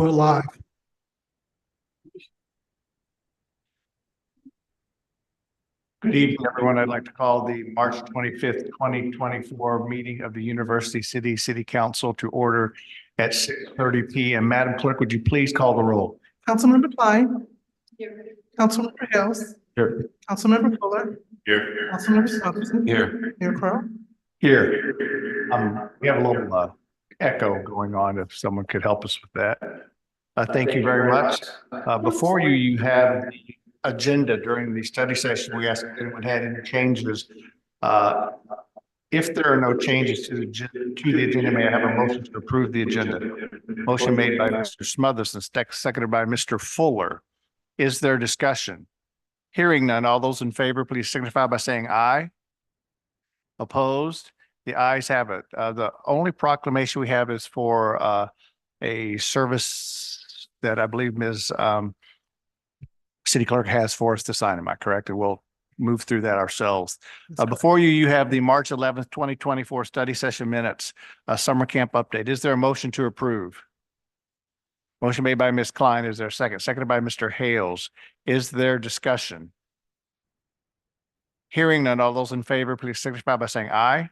We're live. Good evening, everyone. I'd like to call the March 25th, 2024 meeting of the University City Council to order at 6:30 p.m. Madam Clerk, would you please call the roll? Councilmember Klein. Here. Councilmember Hales. Here. Councilmember Fuller. Here. Councilmember Sutherland. Here. Mayor Crowe. Here. We have a little echo going on, if someone could help us with that. Thank you very much. Before you, you have the agenda during the study session. We asked if anyone had any changes. If there are no changes to the agenda, may I have a motion to approve the agenda? Motion made by Mr. Smothers and seconded by Mr. Fuller. Is there discussion? Hearing none, all those in favor, please signify by saying aye. Opposed? The ayes have it. The only proclamation we have is for a service that I believe Ms. City Clerk has for us to sign. Am I correct? And we'll move through that ourselves. Before you, you have the March 11th, 2024 study session minutes, summer camp update. Is there a motion to approve? Motion made by Ms. Klein. Is there a second? Seconded by Mr. Hales. Is there discussion? Hearing none, all those in favor, please signify by saying aye.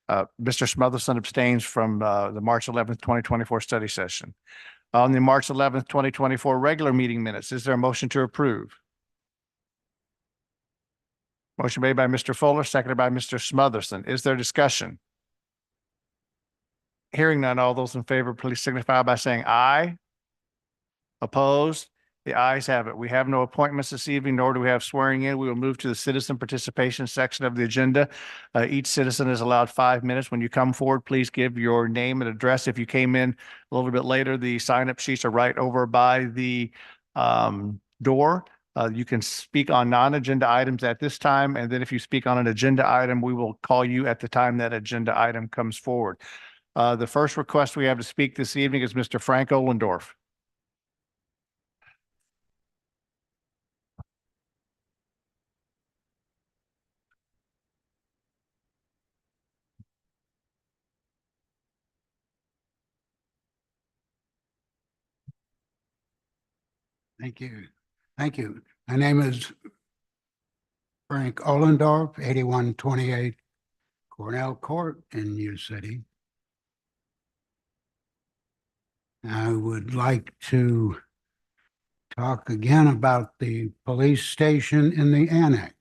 Mr. Smotherson abstains from the March 11th, 2024 study session. On the March 11th, 2024 regular meeting minutes, is there a motion to approve? Motion made by Mr. Fuller, seconded by Mr. Smotherson. Is there discussion? Hearing none, all those in favor, please signify by saying aye. Opposed? The ayes have it. We have no appointments this evening, nor do we have swearing in. We will move to the citizen participation section of the agenda. Each citizen is allowed 5 minutes. When you come forward, please give your name and address. If you came in a little bit later, the sign-up sheets are right over by the door. You can speak on non-agenda items at this time, and then if you speak on an agenda item, we will call you at the time that agenda item comes forward. The first request we have to speak this evening is Mr. Frank Ohlendorf. Thank you. Thank you. My name is Frank Ohlendorf, 8128 Cornell Court in New City. I would like to talk again about the police station in the annex.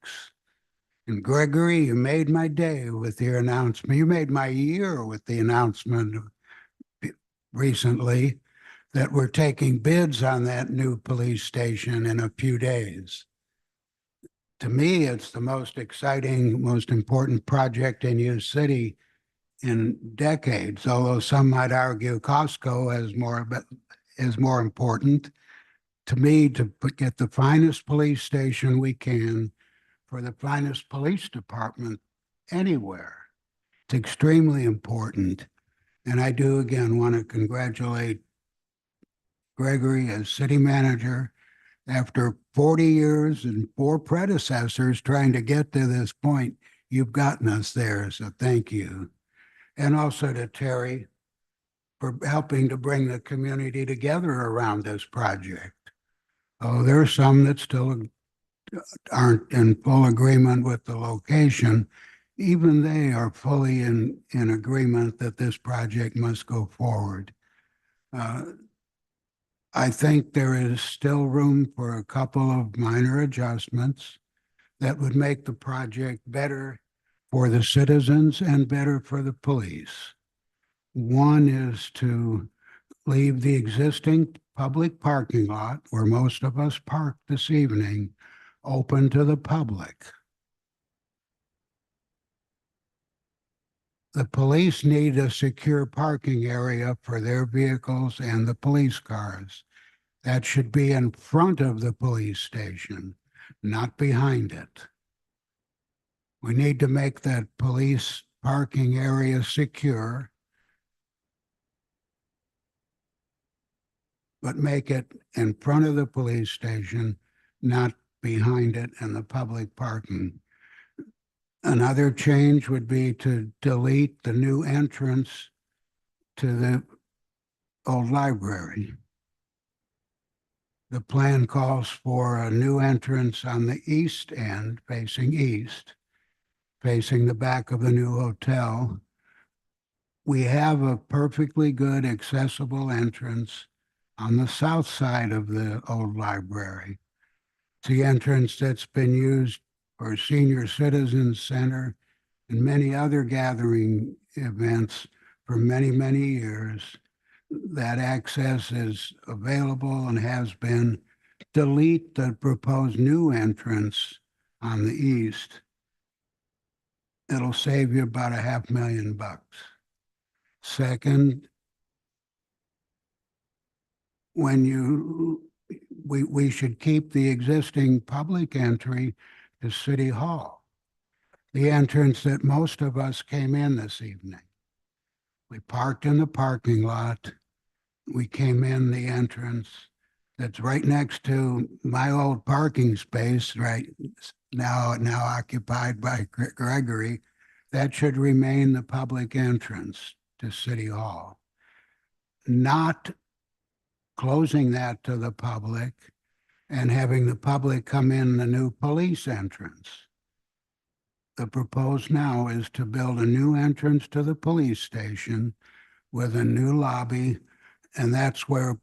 And Gregory, you made my day with your announcement. You made my year with the announcement recently that we're taking bids on that new police station in a few days. To me, it's the most exciting, most important project in U City in decades, although some might argue Costco is more important. To me, to get the finest police station we can for the finest police department anywhere, it's extremely important. And I do again want to congratulate Gregory as city manager. After 40 years and 4 predecessors trying to get to this point, you've gotten us there, so thank you. And also to Terry for helping to bring the community together around this project. Oh, there are some that still aren't in full agreement with the location. Even they are fully in agreement that this project must go forward. I think there is still room for a couple of minor adjustments that would make the project better for the citizens and better for the police. One is to leave the existing public parking lot where most of us park this evening open to the public. The police need a secure parking area for their vehicles and the police cars. That should be in front of the police station, not behind it. We need to make that police parking area secure, but make it in front of the police station, not behind it in the public parking. Another change would be to delete the new entrance to the old library. The plan calls for a new entrance on the east end, facing east, facing the back of the new hotel. We have a perfectly good accessible entrance on the south side of the old library. It's the entrance that's been used for Senior Citizens Center and many other gathering events for many, many years. That access is available and has been. Delete the proposed new entrance on the east. It'll save you about $500,000. Second, we should keep the existing public entry to City Hall, the entrance that most of us came in this evening. We parked in the parking lot. We came in the entrance that's right next to my old parking space, right now occupied by Gregory. That should remain the public entrance to City Hall. Not closing that to the public and having the public come in the new police entrance. The proposed now is to build a new entrance to the police station with a new lobby, and that's where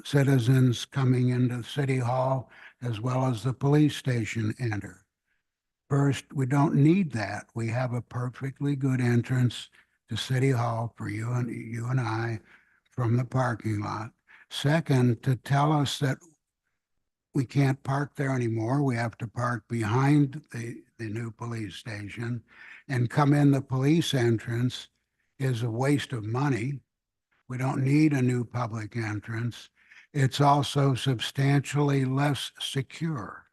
citizens coming into City Hall as well as the police station enter. First, we don't need that. We have a perfectly good entrance to City Hall for you and I from the parking lot. Second, to tell us that we can't park there anymore. We have to park behind the new police station and come in the police entrance is a waste of money. We don't need a new public entrance. It's also substantially less secure.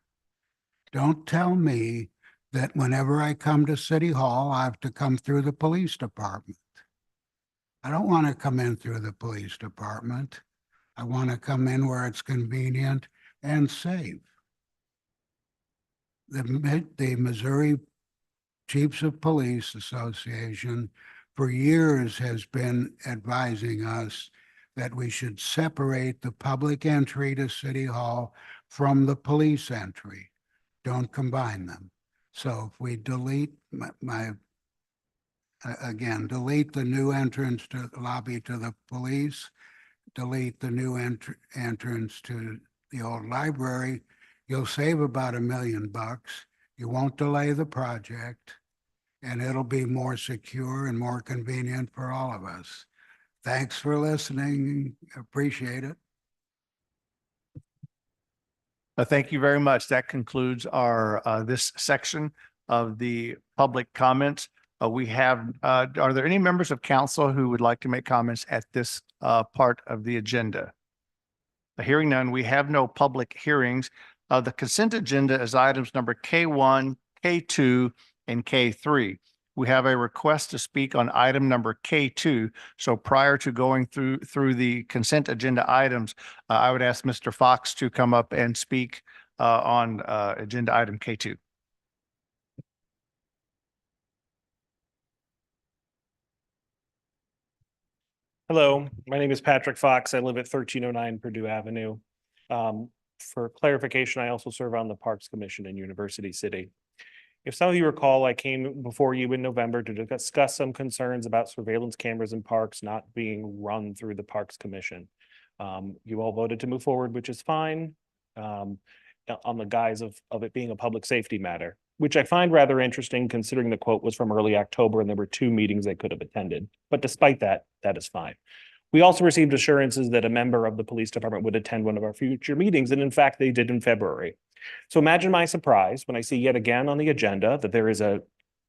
Don't tell me that whenever I come to City Hall, I have to come through the police department. I don't want to come in through the police department. I want to come in where it's convenient and safe. The Missouri Chiefs of Police Association for years has been advising us that we should separate the public entry to City Hall from the police entry. Don't combine them. So if we delete delete the new entrance to the lobby to the police, delete the new entrance to the old library, you'll save about $1 million. You won't delay the project, and it'll be more secure and more convenient for all of us. Thanks for listening. Appreciate it. Thank you very much. That concludes our this section of the public comments. Are there any members of council who would like to make comments at this part of the agenda? Hearing none, we have no public hearings. The consent agenda is items number K1, K2, and K3. We have a request to speak on item number K2. So prior to going through the consent agenda items, I would ask Mr. Fox to come up and speak on agenda item K2. Hello, my name is Patrick Fox. I live at 1309 Purdue Avenue. For clarification, I also serve on the Parks Commission in University City. If some of you recall, I came before you in November to discuss some concerns about surveillance cameras in parks not being run through the Parks Commission. You all voted to move forward, which is fine, on the guise of it being a public safety matter, which I find rather interesting considering the quote was from early October and there were 2 meetings I could have attended. But despite that, that is fine. We also received assurances that a member of the police department would attend one of our future meetings, and in fact, they did in February. So imagine my surprise when I see yet again on the agenda that there is a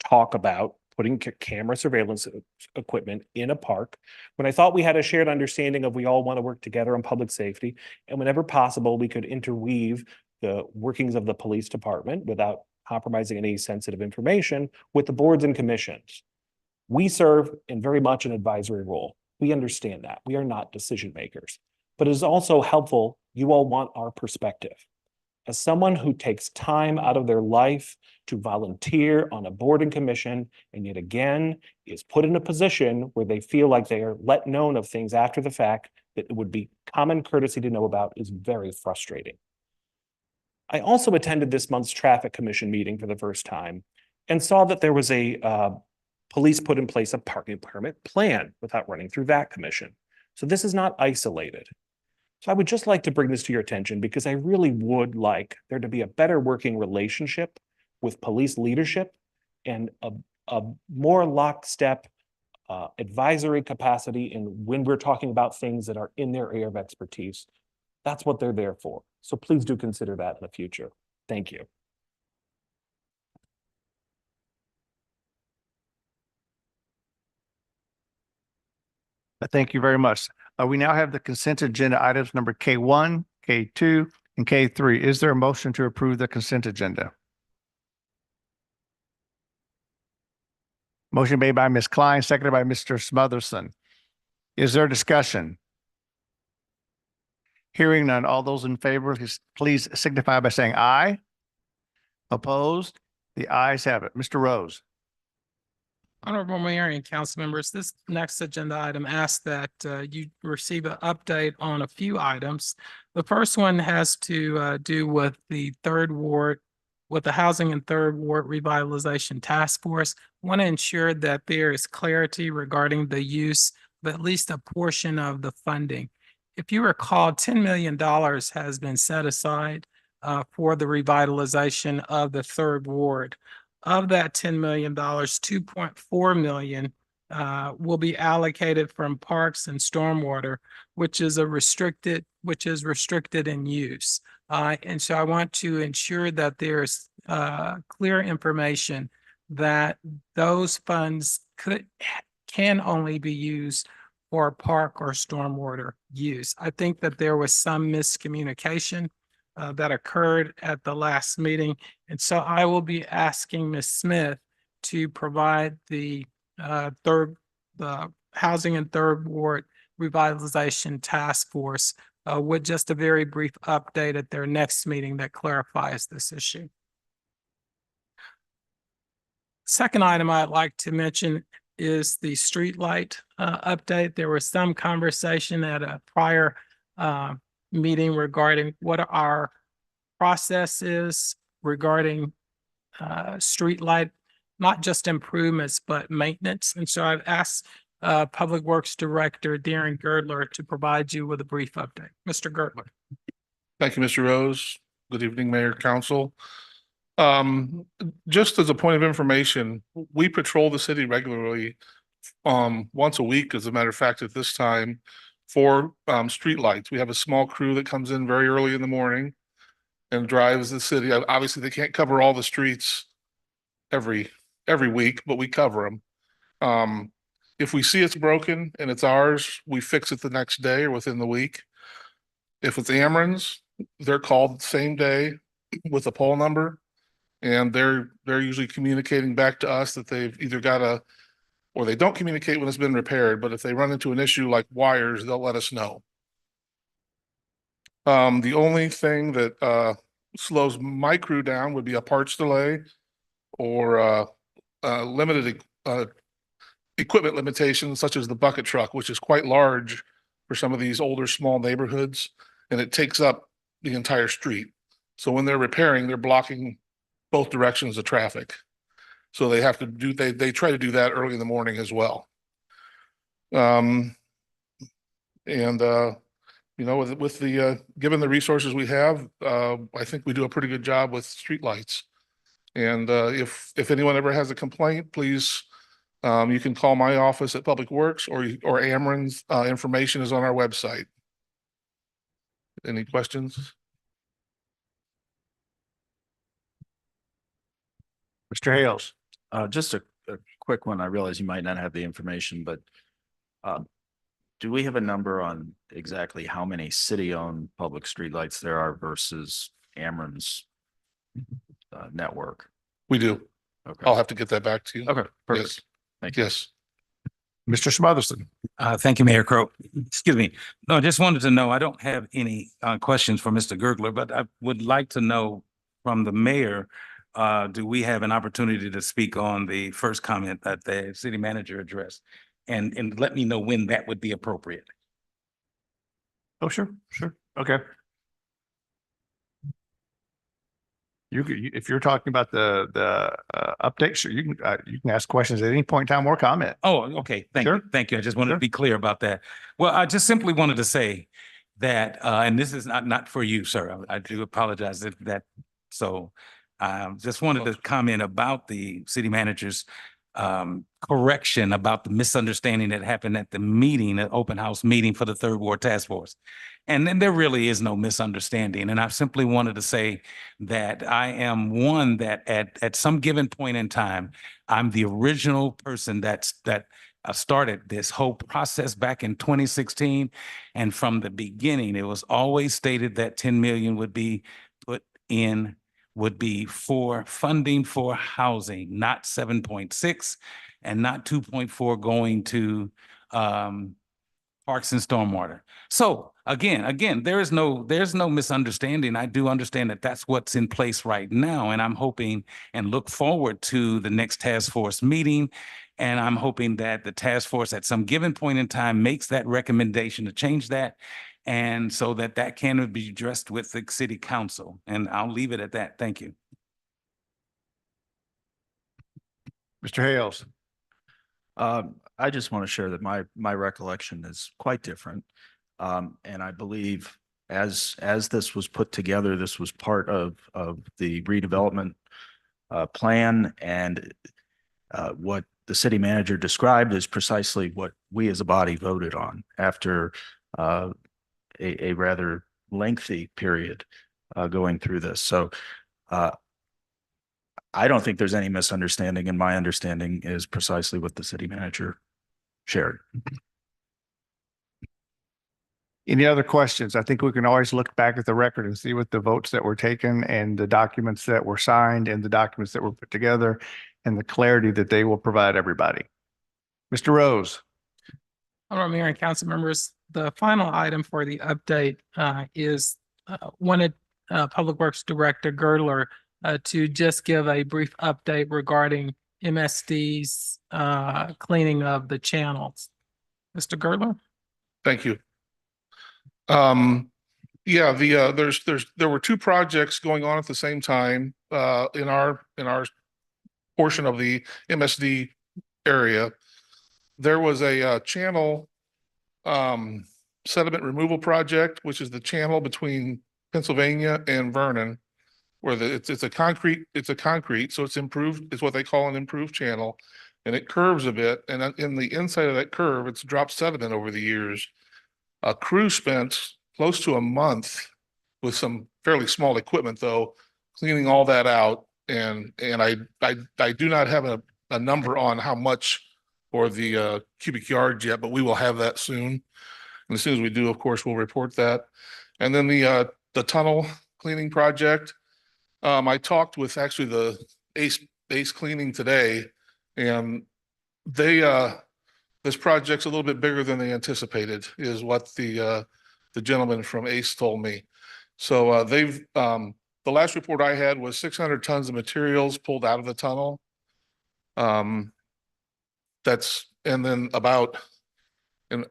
talk about putting camera surveillance equipment in a park, when I thought we had a shared understanding of we all want to work together on public safety, and whenever possible, we could interweave the workings of the police department without compromising any sensitive information with the boards and commissions. We serve in very much an advisory role. We understand that. We are not decision makers, but it is also helpful. You all want our perspective. As someone who takes time out of their life to volunteer on a board and commission, and yet again is put in a position where they feel like they are let known of things after the fact that it would be common courtesy to know about, is very frustrating. I also attended this month's traffic commission meeting for the first time and saw that there was a police put in place a parking permit plan without running through that commission. So this is not isolated. So I would just like to bring this to your attention because I really would like there to be a better working relationship with police leadership and a more lockstep advisory capacity in when we're talking about things that are in their area of expertise. That's what they're there for. So please do consider that in the future. Thank you. Thank you very much. We now have the consent agenda items number K1, K2, and K3. Is there a motion to approve the consent agenda? Motion made by Ms. Klein, seconded by Mr. Smotherson. Is there discussion? Hearing none, all those in favor, please signify by saying aye. Opposed? The ayes have it. Mr. Rose. Honorable Mayor and council members, this next agenda item asks that you receive an update on a few items. The first one has to do with the third ward, with the Housing and Third Ward Revitalization Task Force. Want to ensure that there is clarity regarding the use of at least a portion of the funding. If you recall, $10 million has been set aside for the revitalization of the Third Ward. Of that $10 million, $2.4 million will be allocated from parks and stormwater, which is restricted in use. And so I want to ensure that there's clear information that those funds can only be used for park or stormwater use. I think that there was some miscommunication that occurred at the last meeting. And so I will be asking Ms. Smith to provide the Housing and Third Ward Revitalization Task Force with just a very brief update at their next meeting that clarifies this issue. Second item I'd like to mention is the streetlight update. There was some conversation at a prior meeting regarding what our process is regarding streetlight, not just improvements, but maintenance. And so I've asked Public Works Director Darren Girdler to provide you with a brief update. Mr. Girdler. Thank you, Mr. Rose. Good evening, Mayor, Council. Just as a point of information, we patrol the city regularly once a week, as a matter of fact, at this time, for streetlights. We have a small crew that comes in very early in the morning and drives the city. Obviously, they can't cover all the streets every week, but we cover them. If we see it's broken and it's ours, we fix it the next day or within the week. If it's Ameren's, they're called the same day with a poll number, and they're usually communicating back to us that they've either got or they don't communicate when it's been repaired, but if they run into an issue like wires, they'll let us know. The only thing that slows my crew down would be a parts delay or limited equipment limitations, such as the bucket truck, which is quite large for some of these older, small neighborhoods, and it takes up the entire street. So when they're repairing, they're blocking both directions of traffic. So they have to do, they try to do that early in the morning as well. You know, with the given the resources we have, I think we do a pretty good job with streetlights. And if anyone ever has a complaint, please, you can call my office at Public Works or Ameren's. Information is on our website. Any questions? Mr. Hales. Just a quick one. I realize you might not have the information, but do we have a number on exactly how many city-owned public streetlights there are versus Ameren's network? We do. Okay. I'll have to get that back to you. Okay, perfect. Yes. Thank you. Yes. Mr. Smotherson. Thank you, Mayor Crowe. Excuse me. No, I just wanted to know, I don't have any questions for Mr. Gergler, but I would like to know from the mayor, do we have an opportunity to speak on the first comment that the city manager addressed? And let me know when that would be appropriate. Oh, sure. Okay. If you're talking about the update, sure, you can ask questions at any point in time or comment. Oh, okay. Thank Sure. you. Thank you. I just wanted Sure. to be clear about that. Well, I just simply wanted to say that, and this is not for you, sir. I do apologize that, so just wanted to comment about the city manager's correction about the misunderstanding that happened at the meeting, at open house meeting for the Third Ward Task Force. And then there really is no misunderstanding. And I simply wanted to say that I am one that at some given point in time, I'm the original person that started this whole process back in 2016. And from the beginning, it was always stated that 10 million would be put in, would be for funding for housing, not 7.6 and not 2.4 going to parks and stormwater. So again, there's no misunderstanding. I do understand that that's what's in place right now. And I'm hoping and look forward to the next task force meeting. And I'm hoping that the task force at some given point in time makes that recommendation to change that. And so that can be addressed with the city council. And I'll leave it at that. Thank you. Mr. Hales. I just want to share that my recollection is quite different. And I believe as this was put together, this was part of the redevelopment plan, and what the city manager described is precisely what we as a body voted on after a rather lengthy period going through this. So I don't think there's any misunderstanding, and my understanding is precisely what the city manager shared. Any other questions? I think we can always look back at the record and see what the votes that were taken and the documents that were signed and the documents that were put together and the clarity that they will provide everybody. Mr. Rose. Honorable Mayor and council members, the final item for the update is wanted Public Works Director Girdler to just give a brief update regarding MSD's cleaning of the channels. Mr. Girdler? Thank you. Yeah, there were two projects going on at the same time in our portion of the MSD area. There was a channel sediment removal project, which is the channel between Pennsylvania and Vernon, where it's a concrete, so it's improved, it's what they call an improved channel, and it curves a bit, and in the inside of that curve, it's dropped sediment over the years. A crew spent close to a month with some fairly small equipment, though, cleaning all that out, and I do not have a number on how much or the cubic yards yet, but we will have that soon. And as soon as we do, of course, we'll report that. And then the tunnel cleaning project. I talked with actually the Ace Cleaning today, and this project's a little bit bigger than they anticipated, is what the gentleman from Ace told me. So they've the last report I had was 600 tons of materials pulled out of the tunnel. And then about, and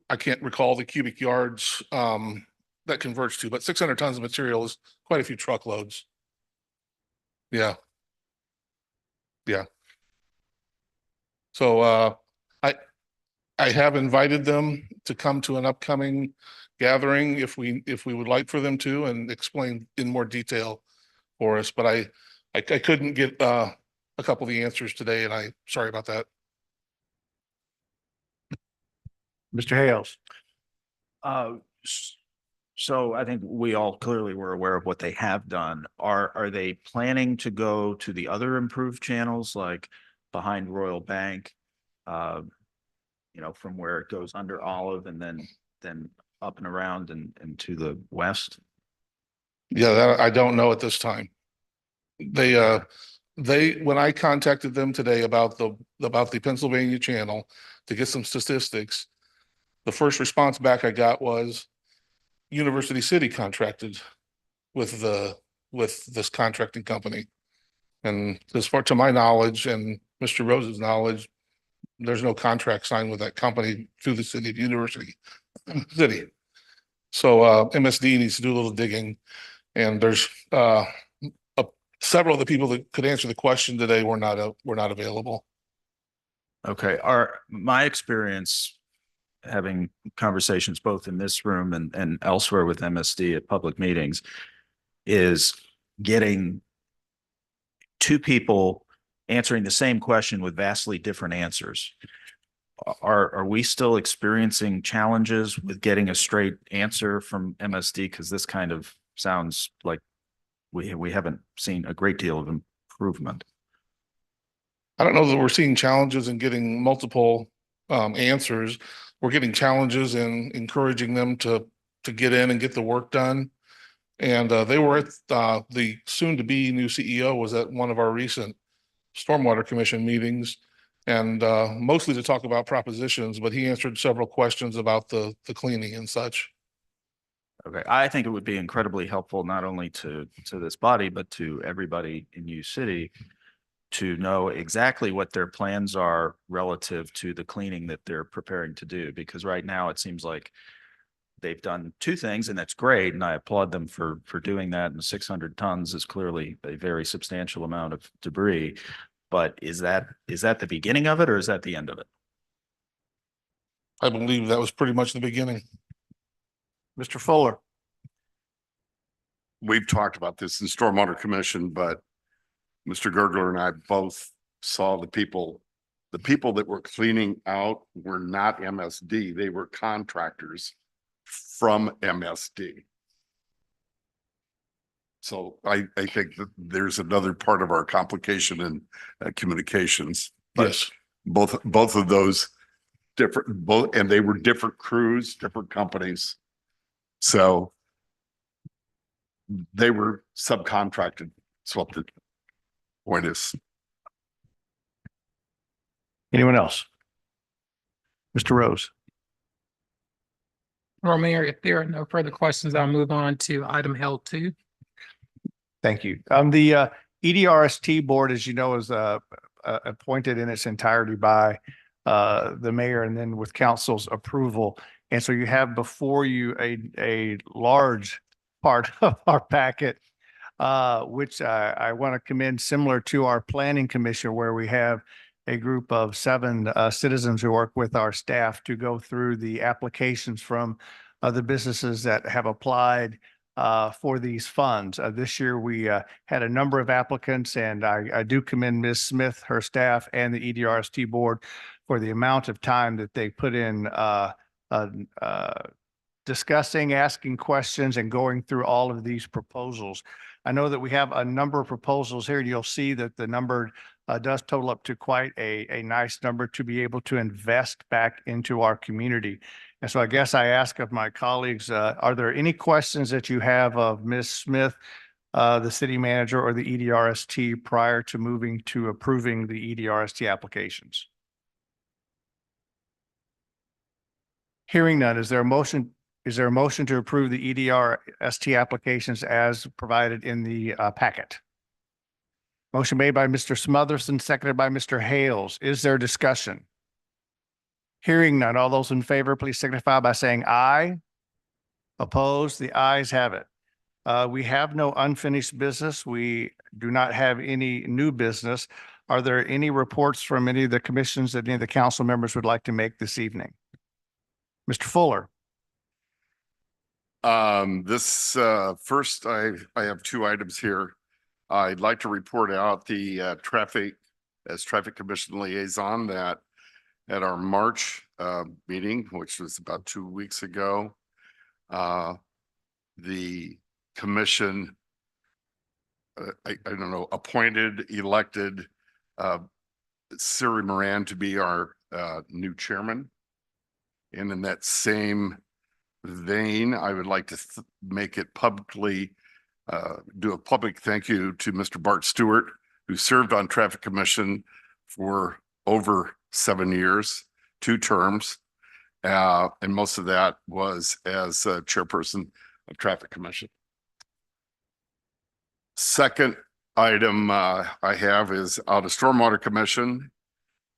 I can't recall the cubic yards that converts to, but 600 tons of material is quite a few truckloads. Yeah. So I have invited them to come to an upcoming gathering if we would like for them to, and explain in more detail for us, but I couldn't get a couple of the answers today, and I'm sorry about that. Mr. Hales. So I think we all clearly were aware of what they have done. Are they planning to go to the other improved channels, like behind Royal Bank? From where it goes under Olive and then up and around and to the west? Yeah, that I don't know at this time. They when I contacted them today about the Pennsylvania channel, to get some statistics. The first response back I got was University City contracted with this contracting company. And as far to my knowledge and Mr. Rose's knowledge, there's no contract signed with that company through the city of University City. So MSD needs to do a little digging, and there's several of the people that could answer the question today were not available. Okay, my experience having conversations both in this room and elsewhere with MSD at public meetings is getting two people answering the same question with vastly different answers. Are we still experiencing challenges with getting a straight answer from MSD? Because this kind of sounds like we haven't seen a great deal of improvement. I don't know that we're seeing challenges in getting multiple answers. We're getting challenges in encouraging them to get in and get the work done. And they were at the soon-to-be new CEO was at one of our recent Stormwater Commission meetings, and mostly to talk about propositions, but he answered several questions about the cleaning and such. Okay, I think it would be incredibly helpful not only to this body, but to everybody in U City to know exactly what their plans are relative to the cleaning that they're preparing to do. Because right now it seems like they've done two things, and that's great, and I applaud them for doing that. And 600 tons is clearly a very substantial amount of debris. But is that the beginning of it, or is that the end of it? I believe that was pretty much the beginning. Mr. Fuller. We've talked about this in Stormwater Commission, but Mr. Gergler and I both saw the people that were cleaning out were not MSD. They were contractors from MSD. So I think that there's another part of our complication in communications. But Yes. Both of those and they were different crews, different companies. So they were subcontracted. That's what the point is. Anyone else? Mr. Rose. Well, Mayor, if there are no further questions, I'll move on to item L2. Thank you. The EDRST board, as you know, is appointed in its entirety by the mayor and then with council's approval. And so you have before you a large part of our packet, which I want to commend, similar to our planning commission, where we have a group of 7 citizens who work with our staff to go through the applications from the businesses that have applied for these funds. This year, we had a number of applicants, and I do commend Ms. Smith, her staff, and the EDRST board for the amount of time that they put in discussing, asking questions, and going through all of these proposals. I know that we have a number of proposals here, and you'll see that the number does total up to quite a nice number to be able to invest back into our community. And so I guess I ask of my colleagues, are there any questions that you have of Ms. Smith, the city manager, or the EDRST prior to moving to approving the EDRST applications? Hearing none, is there a motion? Is there a motion to approve the EDRST applications as provided in the packet? Motion made by Mr. Smotherson, seconded by Mr. Hales. Is there discussion? Hearing none, all those in favor, please signify by saying aye. Opposed? The ayes have it. We have no unfinished business. We do not have any new business. Are there any reports from any of the commissions that any of the council members would like to make this evening? Mr. Fuller. First, I have 2 items here. I'd like to report out the traffic commission liaison that at our March meeting, which was about 2 weeks ago, the commission, I don't know, elected Siri Moran to be our new chairman. And in that same vein, I would like to make it publicly, do a public thank you to Mr. Bart Stewart, who served on Traffic Commission for over 7 years. 2 terms. And most of that was as chairperson of Traffic Commission. Second item I have is out of Stormwater Commission.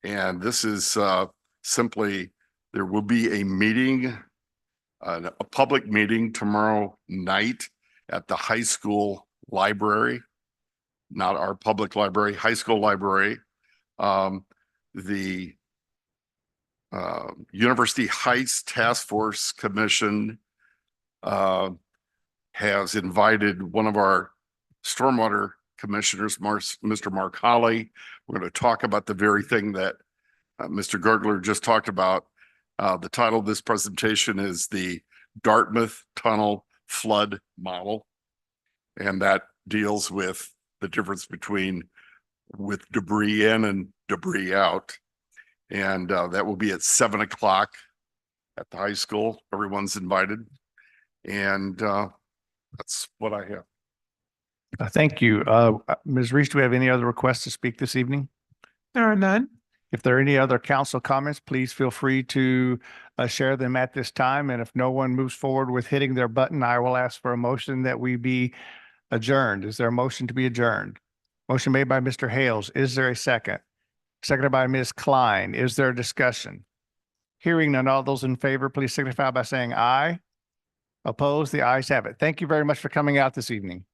And this is simply, there will be a meeting, a public meeting tomorrow night at the high school library, not our public library, high school library. The University Heights Task Force Commission has invited one of our stormwater commissioners, Mr. Mark Holly. We're going to talk about the very thing that Mr. Gergler just talked about. The title of this presentation is the Dartmouth Tunnel Flood Model. And that deals with the difference between with debris in and debris out. And that will be at 7 o'clock at the high school. Everyone's invited. And that's what I have. Thank you. Ms. Reese, do we have any other requests to speak this evening? There are none. If there are any other council comments, please feel free to share them at this time. And if no one moves forward with hitting their button, I will ask for a motion that we be adjourned. Is there a motion to be adjourned? Motion made by Mr. Hales. Is there a second? Seconded by Ms. Klein. Is there a discussion? Hearing none, all those in favor, please signify by saying aye. Opposed? The ayes have it. Thank you very much for coming out this evening.